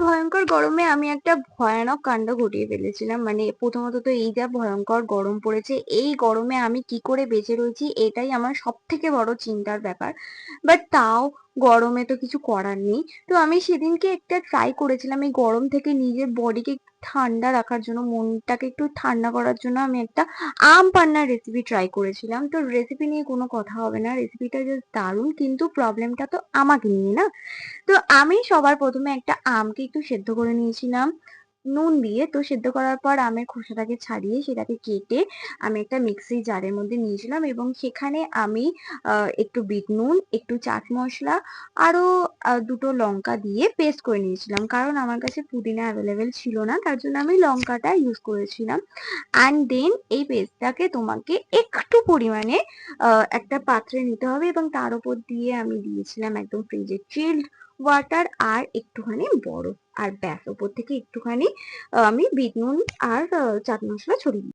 ভয়ঙ্কর গরমে আমি একটা ভয়ানক কাণ্ড ঘটিয়ে ফেলেছিলাম। মানে প্রথমত তো এই যা ভয়ঙ্কর গরম পড়েছে, এই গরমে আমি কি করে বেঁচে রয়েছি এটাই আমার সবথেকে বড় চিন্তার ব্যাপার। বাট তাও গরমে তো কিছু করার নেই। তো আমি সেদিনকে একটা ট্রাই করেছিলাম এই গরম থেকে নিজের বডিকে ঠান্ডা রাখার জন্য, মনটাকে একটু ঠান্ডা করার জন্য আমি একটা আম পান্নার রেসিপি ট্রাই করেছিলাম। তো রেসিপি নিয়ে কোনো কথা হবে না, রেসিপিটা জাস্ট দারুণ, কিন্তু প্রবলেমটা তো আমাকে নিয়ে না। তো আমি সবার প্রথমে একটা আমকে একটু সেদ্ধ করে নিয়েছিলাম নুন দিয়ে। তো সেদ্ধ করার পর আমের খোসাটাকে ছাড়িয়ে সেটাকে কেটে আমি একটা মিক্সি জারের মধ্যে নিয়েছিলাম, এবং সেখানে আমি একটু বিট নুন, একটু চাট মশলা, আরো দুটো লঙ্কা দিয়ে পেস্ট করে নিয়েছিলাম। কারণ আমার কাছে পুদিনা অ্যাভেলেবেল ছিল না, তার জন্য আমি লঙ্কাটা ইউজ করেছিলাম। অ্যান্ড দেন এই পেস্টটাকে তোমাকে একটু পরিমাণে একটা পাত্রে নিতে হবে, এবং তার উপর দিয়ে আমি দিয়েছিলাম একদম ফ্রিজে চিল্ড ওয়াটার আর একটুখানি বরফ। আর ব্যাস, ওপর থেকে একটুখানি আমি বিট নুন আর চাট মশলা ছড়িয়ে